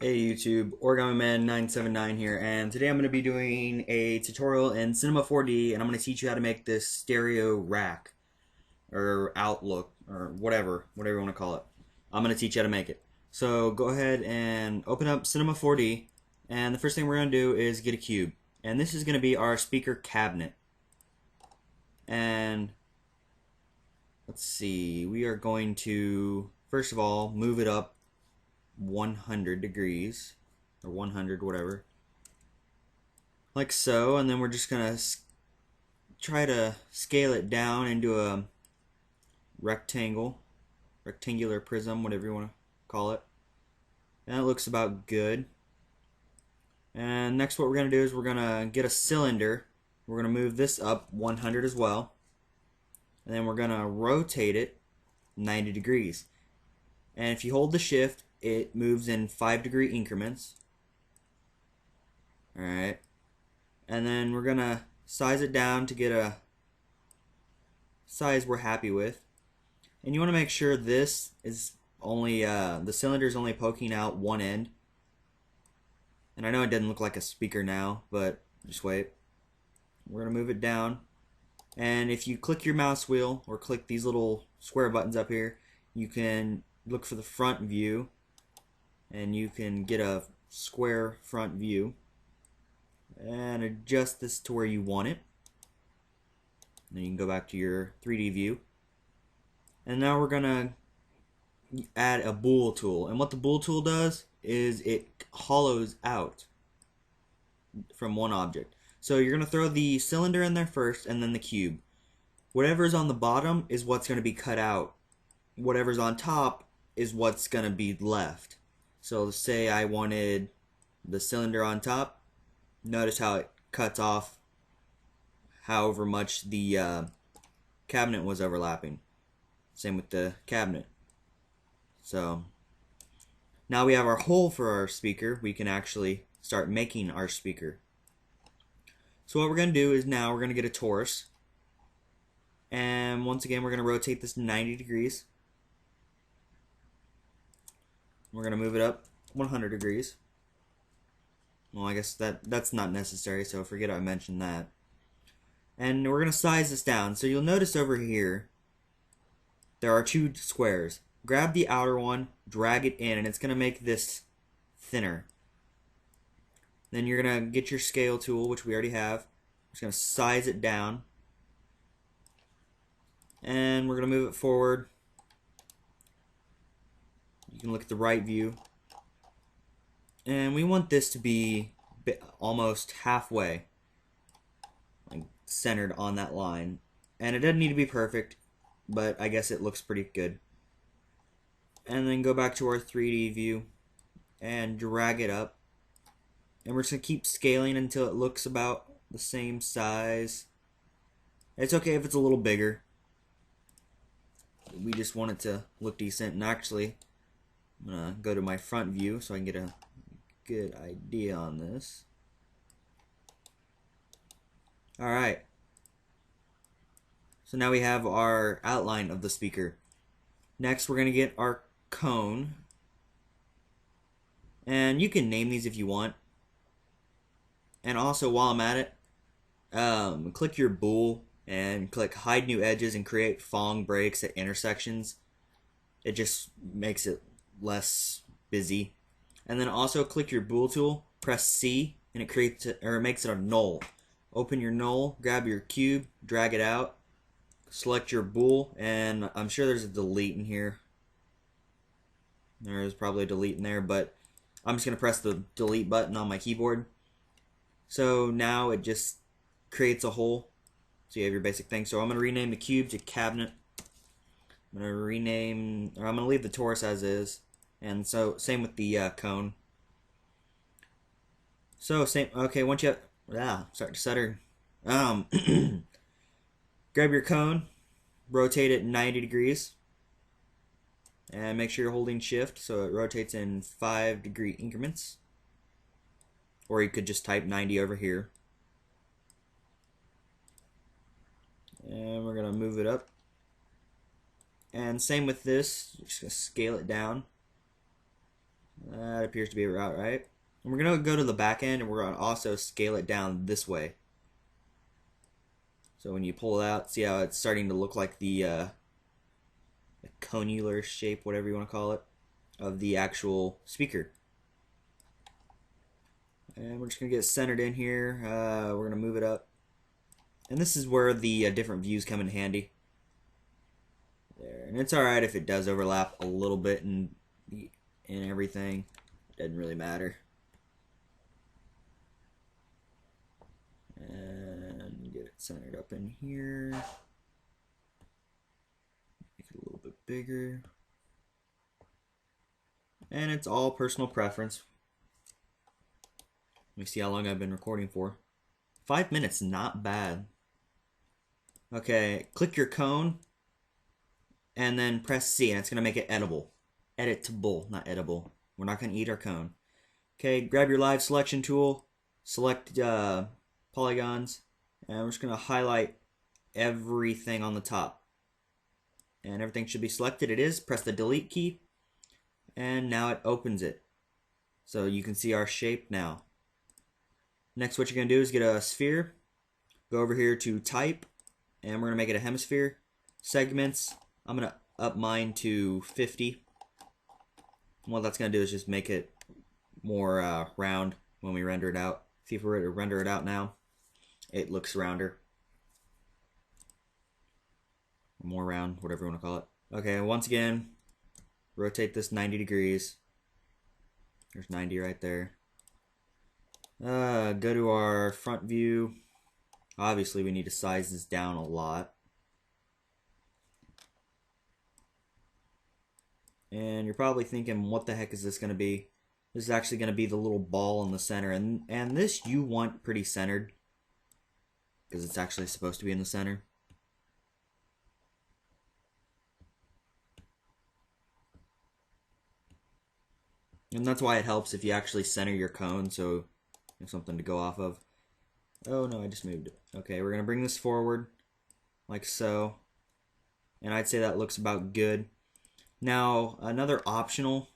Hey YouTube, Origami Man 979 here, and today I'm going to be doing a tutorial in Cinema 4D, and I'm going to teach you how to make this stereo rack, or outlook, or whatever you want to call it. I'm going to teach you how to make it. So go ahead and open up Cinema 4D, and the first thing we're going to do is get a cube. And this is going to be our speaker cabinet. And let's see, we are going to, first of all, move it up 100 degrees or 100 whatever, like so, and then we're just gonna try to scale it down into a rectangular prism, whatever you want to call it, and it looks about good. And next what we're gonna do is we're gonna get a cylinder. We're gonna move this up 100 as well, and then we're gonna rotate it 90 degrees, and if you hold the shift it moves in 5-degree increments. Alright, and then we're gonna size it down to get a size we're happy with. And you want to make sure this is only the cylinder is only poking out one end. And I know it doesn't look like a speaker now, but just wait. We're gonna move it down, and if you click your mouse wheel or click these little square buttons up here, you can look for the front view, and you can get a square front view and adjust this to where you want it. Then you can go back to your 3D view. And now we're gonna add a bool tool. And what the bool tool does is it hollows out from one object. So you're gonna throw the cylinder in there first and then the cube. Whatever's on the bottom is what's gonna be cut out. Whatever's on top is what's gonna be left. So say I wanted the cylinder on top. Notice how it cuts off however much the cabinet was overlapping. Same with the cabinet. So now we have our hole for our speaker. We can actually start making our speaker. So what we're going to do is now we're going to get a torus. And once again we're going to rotate this 90 degrees. We're going to move it up 100 degrees. Well, I guess that's not necessary, so forget I mentioned that. And we're going to size this down. So you'll notice over here there are two squares. Grab the outer one, drag it in, and it's going to make this thinner. Then you're going to get your scale tool, which we already have. We're just going to size it down. And we're going to move it forward. You can look at the right view. And we want this to be almost halfway, like centered on that line. And it doesn't need to be perfect, but I guess it looks pretty good. And then go back to our 3D view and drag it up. And we're just going to keep scaling until it looks about the same size. It's okay if it's a little bigger. We just want it to look decent. And actually, I'm going to go to my front view so I can get a good idea on this. Alright. So now we have our outline of the speaker. Next we're going to get our cone. And you can name these if you want. And also while I'm at it, click your bool and click hide new edges and create Phong breaks at intersections. It just makes it less busy. And then also click your bool tool, press C, and it creates it, or it makes it a null. Open your null, grab your cube, drag it out, select your bool, and I'm sure there's a delete in here. There's probably a delete in there, but I'm just gonna press the delete button on my keyboard. So now it just creates a hole. So you have your basic thing. So I'm gonna rename the cube to cabinet. I'm gonna leave the torus as is. And so same with the cone. So same. Okay, once you start to stutter. Grab your cone, rotate it 90 degrees, and make sure you're holding shift so it rotates in 5-degree increments. Or you could just type 90 over here. And we're gonna move it up. And same with this, just gonna scale it down. appears to be about right. And we're going to go to the back end, and we're going to also scale it down this way. So when you pull it out, see how it's starting to look like the conular shape, whatever you want to call it, of the actual speaker. And we're just going to get it centered in here. We're going to move it up. And this is where the different views come in handy. There. And it's alright if it does overlap a little bit in everything. Doesn't really matter. And get it centered up in here. Make it a little bit bigger. And it's all personal preference. Let me see how long I've been recording for. 5 minutes, not bad. Okay, click your cone and then press C, and it's going to make it edible. Editable, not edible. We're not going to eat our cone. Okay, grab your live selection tool, select polygons, and we're just going to highlight everything on the top. And everything should be selected. It is. Press the delete key, and now it opens it. So you can see our shape now. Next, what you're going to do is get a sphere, go over here to type, and we're going to make it a hemisphere. Segments, I'm going to up mine to 50. And what that's going to do is just make it more round when we render it out. See if we were to render it out now, it looks rounder. More round, whatever you want to call it. Okay, once again, rotate this 90 degrees. There's 90 right there. Go to our front view. Obviously, we need to size this down a lot. And you're probably thinking, what the heck is this going to be? This is actually going to be the little ball in the center. And this you want pretty centered, because it's actually supposed to be in the center. And that's why it helps if you actually center your cone, so you have something to go off of. Oh no, I just moved it. Okay, we're going to bring this forward, like so. And I'd say that looks about good. Now, another optional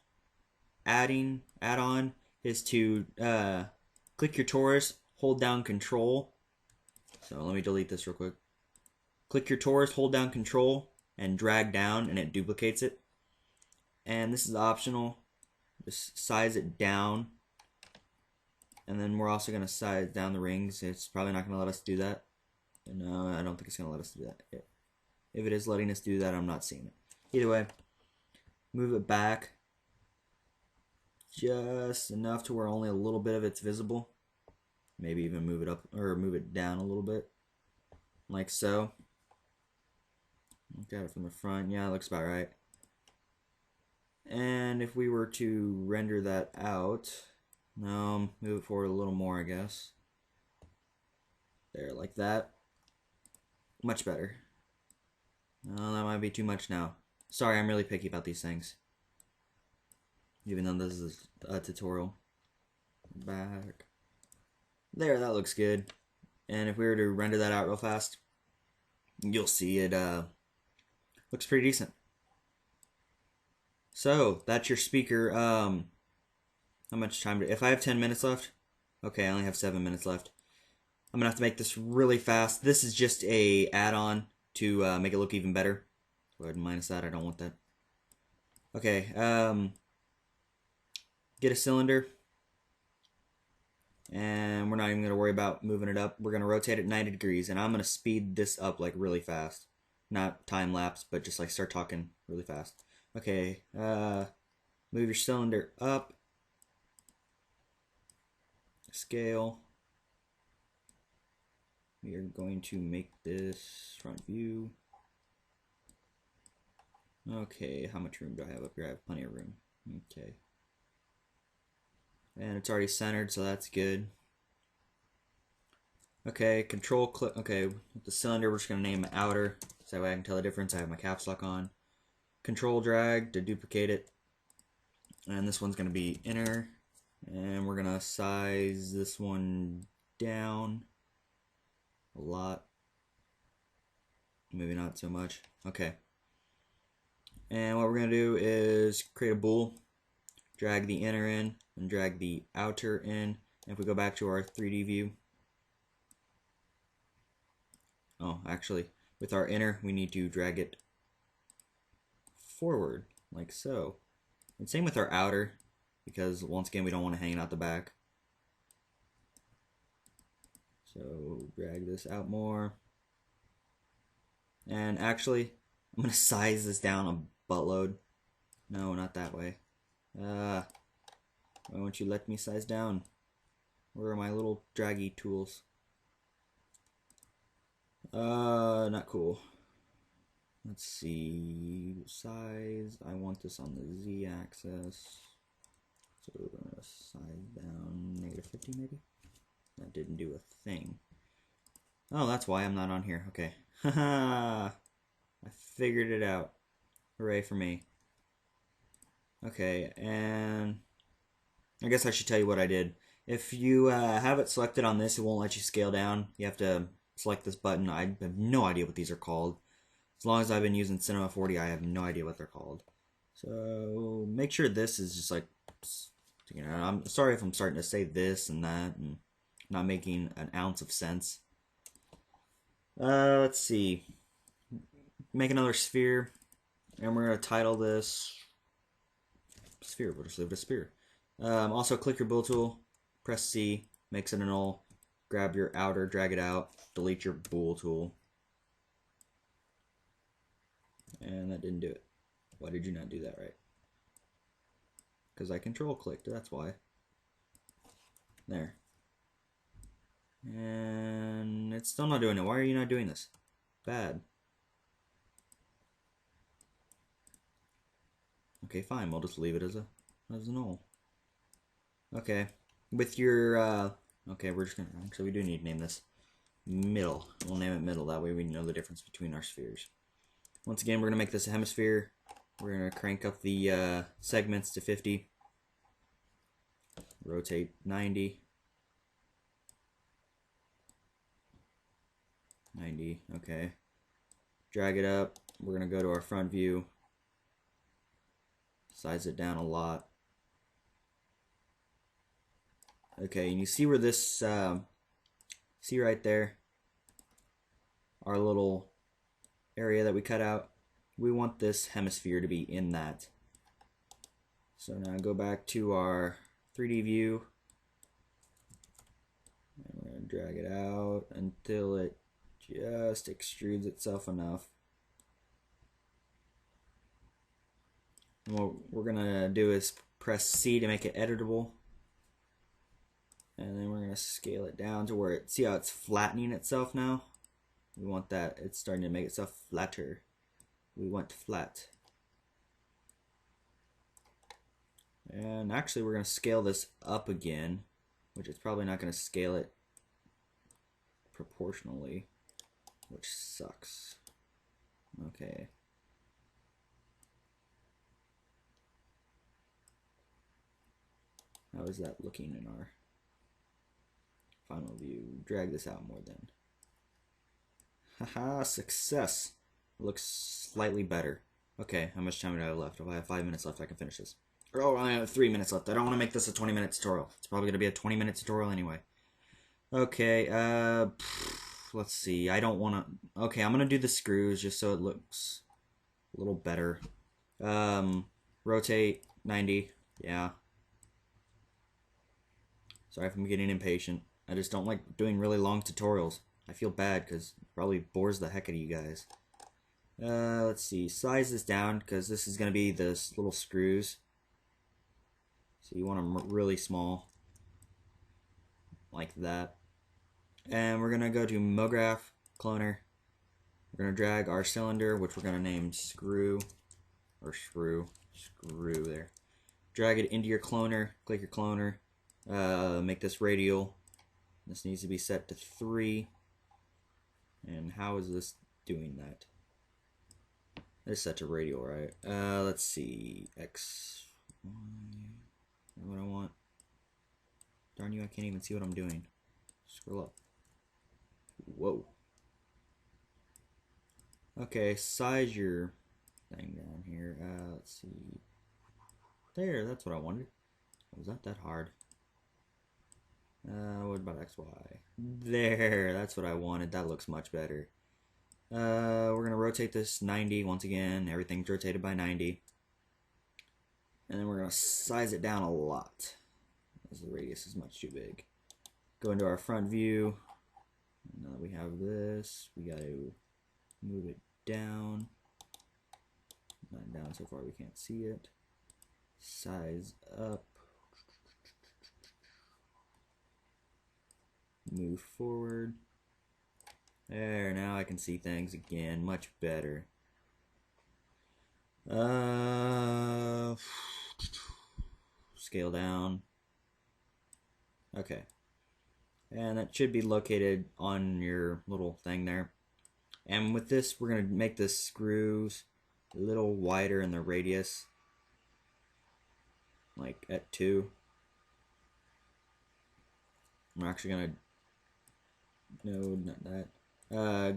add-on is to click your torus, hold down Control. So let me delete this real quick. Click your torus, hold down Control, and drag down, and it duplicates it. And this is optional. Just size it down. And then we're also going to size down the rings. It's probably not going to let us do that. No, I don't think it's going to let us do that. If it is letting us do that, I'm not seeing it. Either way, move it back just enough to where only a little bit of it's visible. Maybe even move it up or move it down a little bit, like so. Look at it from the front. Yeah, it looks about right. And if we were to render that out, no, move it forward a little more, I guess. There, like that. Much better. No, that might be too much now. Sorry, I'm really picky about these things. Even though this is a tutorial. Back. There, that looks good. And if we were to render that out real fast, you'll see it looks pretty decent. So, that's your speaker. How much time if I have 10 minutes left? Okay, I only have 7 minutes left. I'm gonna have to make this really fast. This is just a add-on to make it look even better. Go ahead and minus that, I don't want that. Okay, get a cylinder. And we're not even gonna worry about moving it up. We're gonna rotate it 90 degrees, and I'm gonna speed this up like really fast. Not time lapse, but just like start talking really fast. Okay, move your cylinder up. Scale. We are going to make this front view. Okay, how much room do I have up here? I have plenty of room. Okay. And it's already centered, so that's good. Okay, control click. Okay, with the cylinder, we're just going to name it outer, so that way I can tell the difference. I have my caps lock on. Control drag to duplicate it. And this one's going to be inner. And we're going to size this one down a lot. Maybe not so much. Okay. And what we're going to do is create a bool. drag the inner in, and drag the outer in. And if we go back to our 3D view, oh, actually, with our inner, we need to drag it forward, like so. And same with our outer, because once again, we don't want to hang it out the back. So drag this out more. And actually, I'm going to size this down a buttload. No, not that way. Why won't you let me size down? Where are my little draggy tools? Not cool. Let's see. Size. I want this on the Z axis. So we're going to size down -50 maybe? That didn't do a thing. Oh, that's why I'm not on here. Okay. Haha! I figured it out. Hooray for me. Okay, and I guess I should tell you what I did. If you have it selected on this, it won't let you scale down. You have to select this button. I have no idea what these are called. As long as I've been using Cinema 4D, I have no idea what they're called. So make sure this is just like, you know, I'm sorry if I'm starting to say this and that and not making an ounce of sense. Let's see. Make another sphere, and we're going to title this sphere. We'll just leave it a sphere. Also, click your build tool, press C, makes it a null, grab your outer, drag it out, delete your bool tool. And that didn't do it. Why did you not do that right? Because I control clicked, that's why. There. And it's still not doing it. Why are you not doing this? Bad. Okay, fine. We'll just leave it as a null. Okay. With your okay, we're just gonna actually we do need to name this middle. We'll name it middle. That way we know the difference between our spheres. Once again, we're gonna make this a hemisphere. We're gonna crank up the segments to 50. Rotate 90. 90, okay. Drag it up. We're going to go to our front view. Size it down a lot. Okay, and you see where this, see right there? Our little area that we cut out? We want this hemisphere to be in that. So now go back to our 3D view. And we're going to drag it out until it just extrudes itself enough. And what we're gonna do is press C to make it editable, and then we're gonna scale it down to where see how it's flattening itself now? We want that. It's starting to make itself flatter. We want flat. And actually we're gonna scale this up again, which is probably not gonna scale it proportionally, which sucks. Okay. How is that looking in our final view? Drag this out more then. Haha, success. Looks slightly better. Okay, how much time do I have left? If I have 5 minutes left, I can finish this. Oh, I have 3 minutes left. I don't want to make this a 20-minute tutorial. It's probably going to be a 20-minute tutorial anyway. Okay, let's see. I don't want to... Okay, I'm going to do the screws just so it looks a little better. Rotate 90. Yeah. Sorry if I'm getting impatient. I just don't like doing really long tutorials. I feel bad because it probably bores the heck out of you guys. Let's see. Size this down because this is going to be this little screws. So you want them really small. Like that. And we're going to go to MoGraph, Cloner. We're going to drag our cylinder, which we're going to name screw. Or screw there. Drag it into your cloner. Click your cloner. Make this radial. This needs to be set to 3. And how is this doing that? It's set to radial, right? Let's see. X, Y. What I want. Darn you, I can't even see what I'm doing. Scroll up. Whoa. Okay, size your thing down here. Let's see. There, that's what I wanted. Was that hard? What about XY? There, that's what I wanted. That looks much better. We're gonna rotate this 90 once again. Everything's rotated by 90. And then we're gonna size it down a lot, as the radius is much too big. Go into our front view. Now that we have this, we gotta move it down. Not down so far we can't see it. Size up. Move forward. There, now I can see things again, much better. Scale down. Okay. And that should be located on your little thing there. And with this, we're going to make the screws a little wider in the radius. Like at 2. I'm actually going to... No, not that.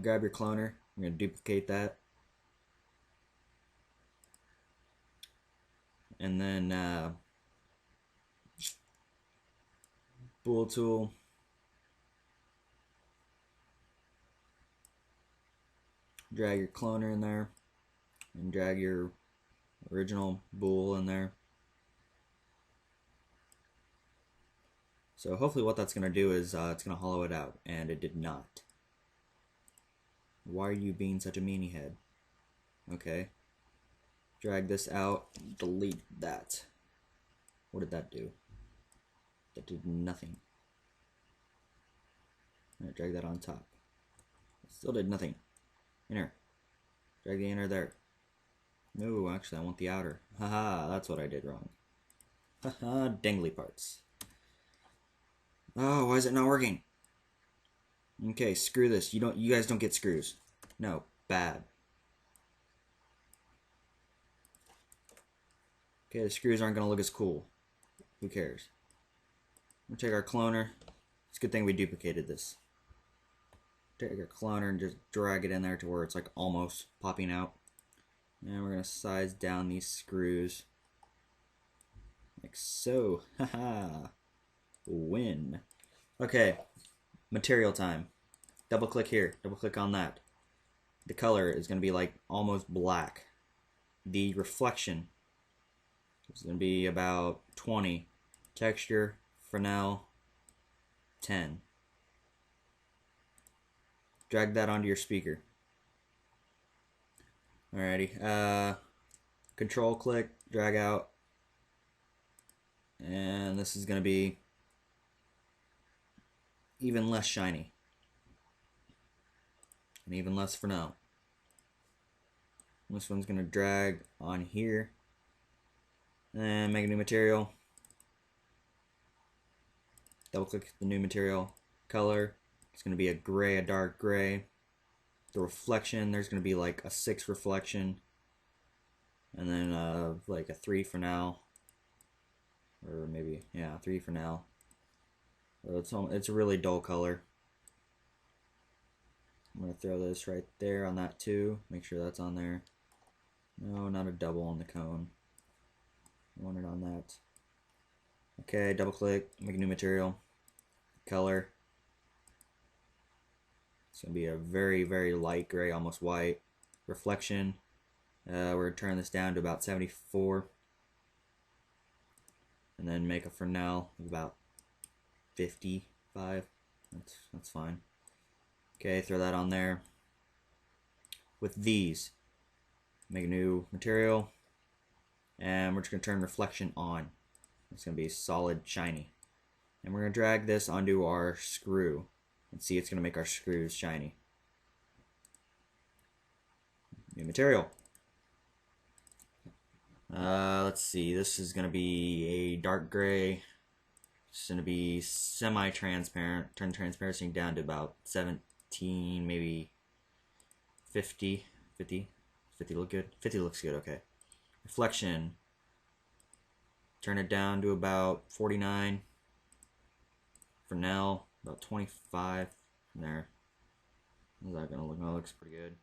Grab your cloner. I'm going to duplicate that. And then bool tool. Drag your cloner in there. And drag your original bool in there. So hopefully what that's going to do is it's going to hollow it out. And it did not. Why are you being such a meanie head? Okay. Drag this out. Delete that. What did that do? That did nothing. Alright, drag that on top. Still did nothing. Inner. Drag the inner there. No, actually I want the outer. Haha, that's what I did wrong. Haha, dangly parts. Oh, why is it not working? Okay, screw this. You guys don't get screws. No, bad. Okay, the screws aren't gonna look as cool. Who cares? We'll take our cloner. It's a good thing we duplicated this. Take our cloner and just drag it in there to where it's like almost popping out. And we're gonna size down these screws. Like so. Haha. Win. Okay, material time. Double click here, double click on that. The color is going to be like almost black. The reflection is going to be about 20. Texture, Fresnel, 10. Drag that onto your speaker. Alrighty, control click, drag out. And this is going to be even less shiny. And even less for now. This one's going to drag on here. And make a new material. Double click the new material. Color. It's going to be a gray, a dark gray. The reflection, there's going to be like a 6 reflection. And then like a 3 for now. Or maybe, yeah, 3 for now. It's a really dull color. I'm going to throw this right there on that too. Make sure that's on there. No, not a double on the cone. I want it on that. Okay, double click, make a new material. Color. It's going to be a very, very light gray, almost white. Reflection. We're going to turn this down to about 74. And then make a Fresnel of about 55. That's fine. Okay, throw that on there. With these, make a new material, and we're just going to turn reflection on. It's going to be solid, shiny. And we're going to drag this onto our screw, and see it's going to make our screws shiny. New material. Let's see, this is going to be a dark gray. It's going to be semi-transparent. Turn the transparency down to about 17, maybe 50. 50 look good? 50 looks good, okay. Reflection. Turn it down to about 49. Fresnel, about 25. From there. How's that going to look? Oh, it looks pretty good.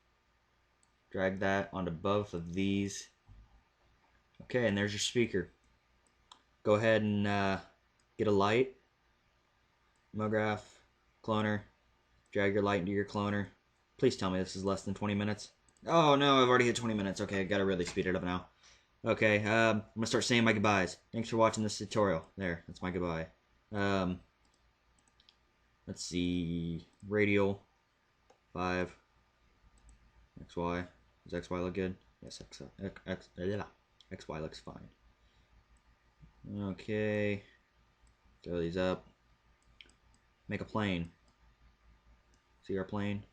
Drag that onto both of these. Okay, and there's your speaker. go ahead and get a light, MoGraph, cloner, drag your light into your cloner. Please tell me this is less than 20 minutes. Oh no, I've already hit 20 minutes. Okay, I gotta really speed it up now. Okay, I'm gonna start saying my goodbyes. Thanks for watching this tutorial. There, that's my goodbye. Let's see, radial, 5, XY. Does XY look good? Yes, XY looks fine. Okay, throw these up. Make a plane. See our plane?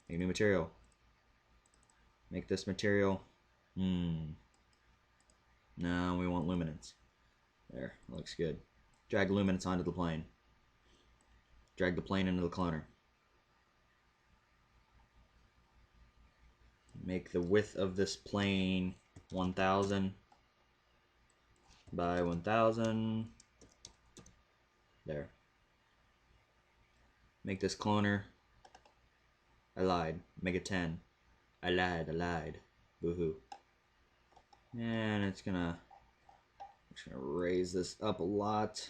Make new material. Make this material. No, we want luminance. There, looks good. Drag luminance onto the plane. Drag the plane into the cloner. Make the width of this plane 1000 by 1000. There. Make this cloner. I lied. Make it 10. I lied. Boo-hoo. And it's gonna raise this up a lot.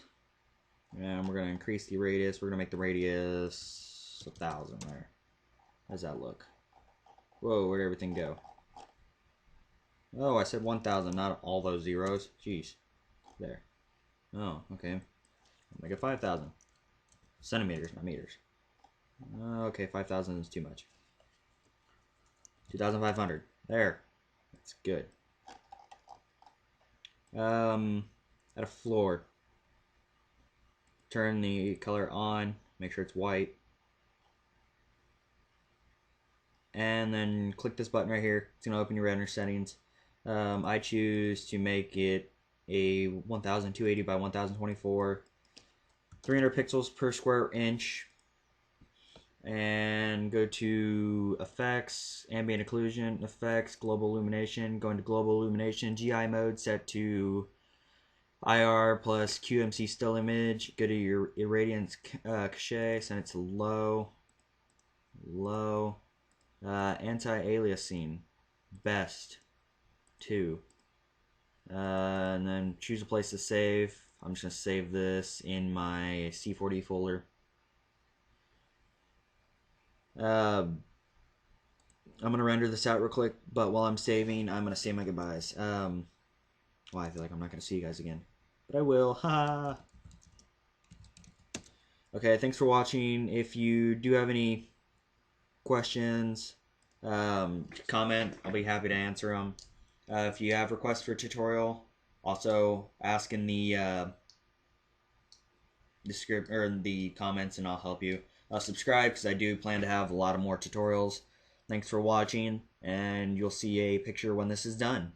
And we're gonna increase the radius. We're gonna make the radius 1000 there. How does that look? Whoa, where'd everything go? Oh, I said 1000, not all those zeros. Jeez. There. Oh, okay. Make it 5000. Centimeters, not meters. Okay, 5,000 is too much. 2,500. There. That's good. Add a floor. Turn the color on. Make sure it's white. And then click this button right here. It's going to open your render settings. I choose to make it a 1280 by 1024. 300 pixels per square inch. And go to effects, ambient occlusion, effects, global illumination. Go into global illumination, GI mode set to IR plus QMC still image. Go to your irradiance cache, set it to low. Anti-aliasing, best, 2. And then choose a place to save. I'm just going to save this in my c4d folder. I'm going to render this out real quick, but while I'm saving, I'm going to say my goodbyes. Well, I feel like I'm not going to see you guys again, but I will. Ha! Okay, thanks for watching. If you do have any questions, comment. I'll be happy to answer them. If you have requests for a tutorial, also ask in the description or in the comments, and I'll help you. Subscribe, because I do plan to have a lot of more tutorials. Thanks for watching, and you'll see a picture when this is done.